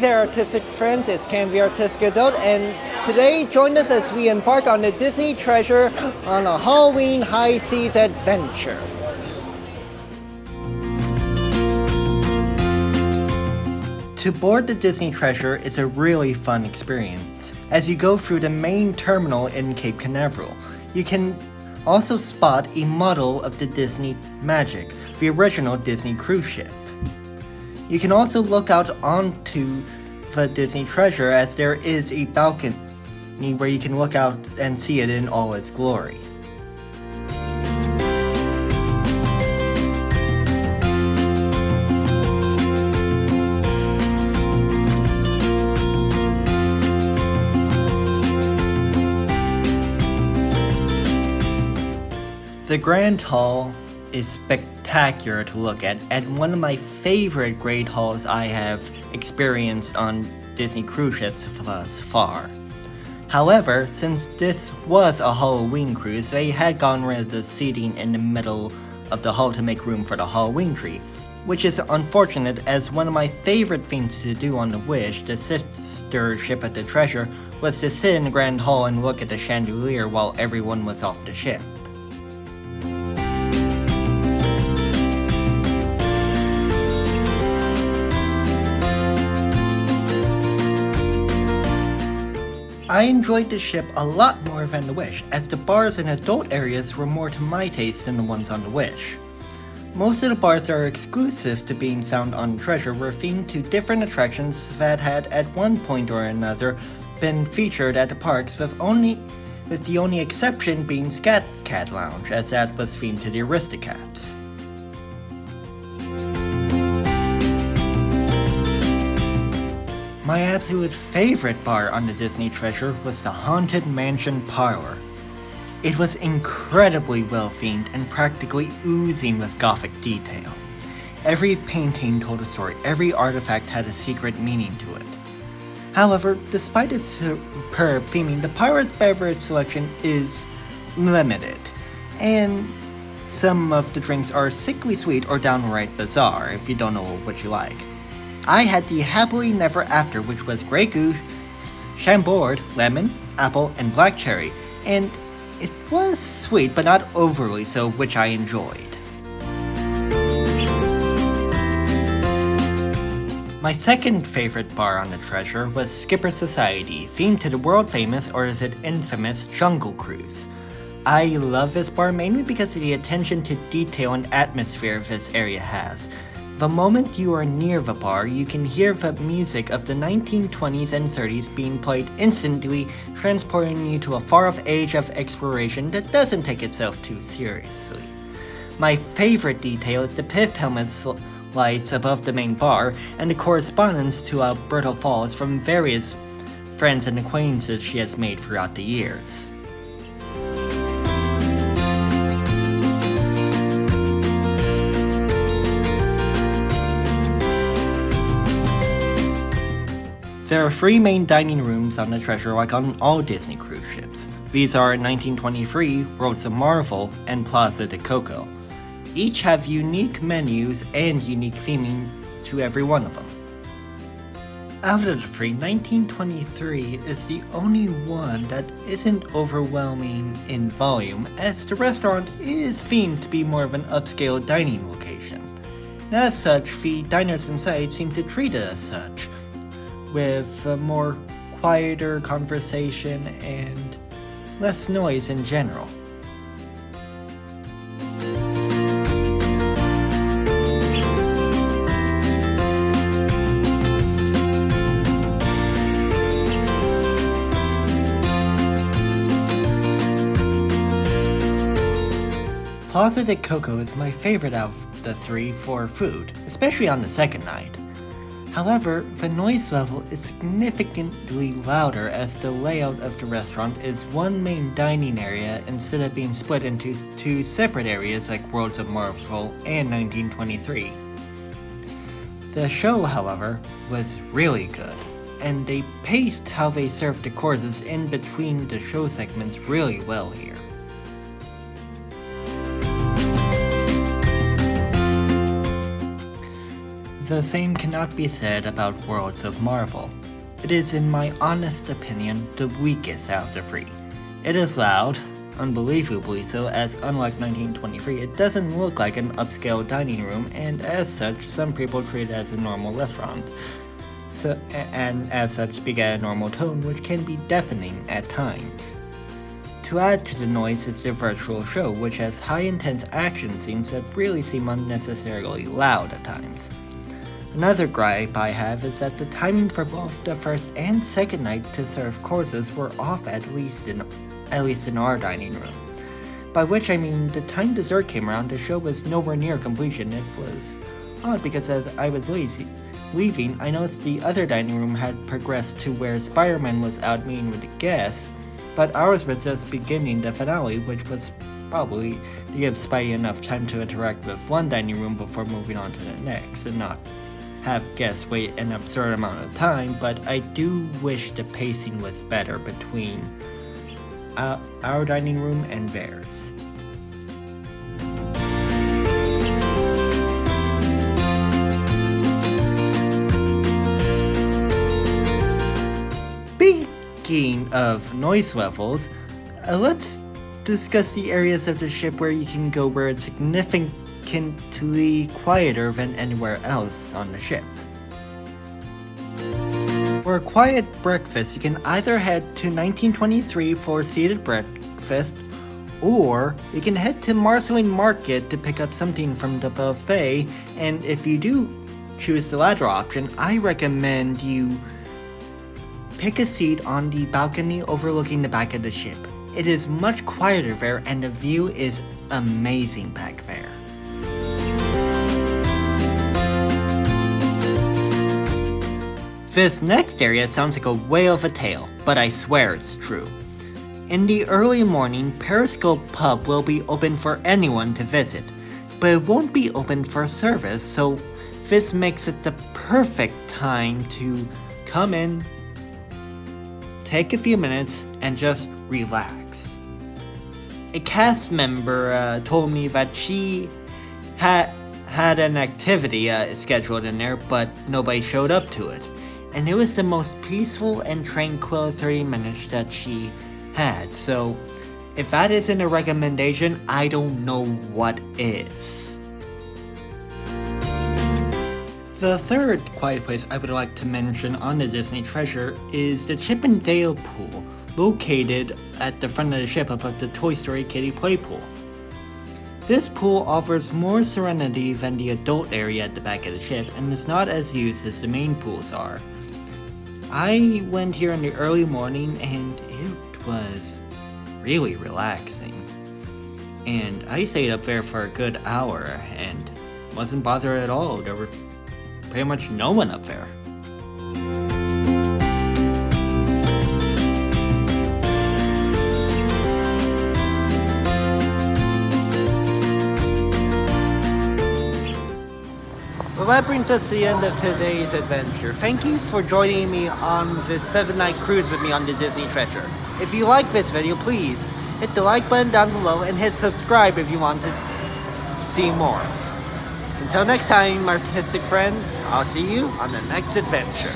there, artistic friends. It's Cam the Artistic Adult, and today join us as we embark on the Disney Treasure on a Halloween high seas adventure. To board the Disney Treasure is a really fun experience. As you go through the main terminal in Cape Canaveral, you can also spot a model of the Disney Magic, the original Disney cruise ship. You can also look out onto the Disney Treasure as there is a balcony where you can look out and see it in all its glory. The Grand Hall is spectacular to look at and one of my favorite Great Halls I have experienced on Disney cruise ships thus far. However, since this was a Halloween cruise, they had gotten rid of the seating in the middle of the hall to make room for the Halloween tree, which is unfortunate as one of my favorite things to do on the Wish, the sister ship at the Treasure, was to sit in the Grand Hall and look at the chandelier while everyone was off the ship. I enjoyed the ship a lot more than the Wish, as the bars and adult areas were more to my taste than the ones on the Wish. Most of the bars that are exclusive to being found on Treasure were themed to different attractions that had at one point or another been featured at the parks, with the only exception being Scat Cat Lounge, as that was themed to the Aristocats. My absolute favorite bar on the Disney Treasure was the Haunted Mansion Parlor. It was incredibly well themed and practically oozing with gothic detail. Every painting told a story, every artifact had a secret meaning to it. However, despite its superb theming, the parlor's beverage selection is limited, and some of the drinks are sickly sweet or downright bizarre if you don't know what you like. I had the Happily Never After, which was Grey Goose, Chambord, Lemon, Apple, and Black Cherry, and it was sweet but not overly so, which I enjoyed. My second favorite bar on the Treasure was Skipper Society, themed to the world famous, or is it infamous, Jungle Cruise. I love this bar mainly because of the attention to detail and atmosphere this area has. The moment you are near the bar, you can hear the music of the 1920s and 30s being played instantly, transporting you to a far-off age of exploration that doesn't take itself too seriously. My favorite detail is the pith helmet lights above the main bar and the correspondence to Alberta Falls from various friends and acquaintances she has made throughout the years. There are 3 main dining rooms on the Treasure like on all Disney cruise ships. These are 1923, Worlds of Marvel, and Plaza de Coco. Each have unique menus and unique theming to every one of them. Out of the 3, 1923 is the only one that isn't overwhelming in volume, as the restaurant is themed to be more of an upscale dining location. And as such, the diners inside seem to treat it as such, with a more quieter conversation and less noise in general. Plaza de Coco is my favorite out of the 3 for food, especially on the second night. However, the noise level is significantly louder as the layout of the restaurant is one main dining area instead of being split into 2 separate areas like Worlds of Marvel and 1923. The show, however, was really good, and they paced how they served the courses in between the show segments really well here. The same cannot be said about Worlds of Marvel. It is, in my honest opinion, the weakest out of the three. It is loud, unbelievably so, as unlike 1923, it doesn't look like an upscale dining room, and as such, some people treat it as a normal restaurant. And as such speak at a normal tone, which can be deafening at times. To add to the noise is the virtual show, which has high intense action scenes that really seem unnecessarily loud at times. Another gripe I have is that the timing for both the first and second night to serve courses were off at least in our dining room. By which I mean the time dessert came around, the show was nowhere near completion. It was odd because as I was leaving, I noticed the other dining room had progressed to where Spider-Man was out meeting with the guests, but ours was just beginning the finale, which was probably to give Spidey enough time to interact with one dining room before moving on to the next, and not have guests wait an absurd amount of time. But I do wish the pacing was better between our dining room and theirs. Speaking of noise levels, let's discuss the areas of the ship where you can go where it's significantly quieter than anywhere else on the ship. For a quiet breakfast, you can either head to 1923 for a seated breakfast, or you can head to Marceline Market to pick up something from the buffet, and if you do choose the latter option, I recommend you pick a seat on the balcony overlooking the back of the ship. It is much quieter there, and the view is amazing back there. This next area sounds like a whale of a tale, but I swear it's true. In the early morning, Periscope Pub will be open for anyone to visit, but it won't be open for service, so this makes it the perfect time to come in, take a few minutes, and just relax. A cast member told me that she had an activity scheduled in there, but nobody showed up to it. And it was the most peaceful and tranquil 30 minutes that she had. So, if that isn't a recommendation, I don't know what is. The third quiet place I would like to mention on the Disney Treasure is the Chip and Dale pool, located at the front of the ship above the Toy Story Kiddie Play Pool. This pool offers more serenity than the adult area at the back of the ship and is not as used as the main pools are. I went here in the early morning and it was really relaxing. And I stayed up there for a good hour and wasn't bothered at all. There were pretty much no one up there. Well, that brings us to the end of today's adventure. Thank you for joining me on this 7-night cruise with me on the Disney Treasure. If you like this video, please hit the like button down below and hit subscribe if you want to see more. Until next time, artistic friends, I'll see you on the next adventure.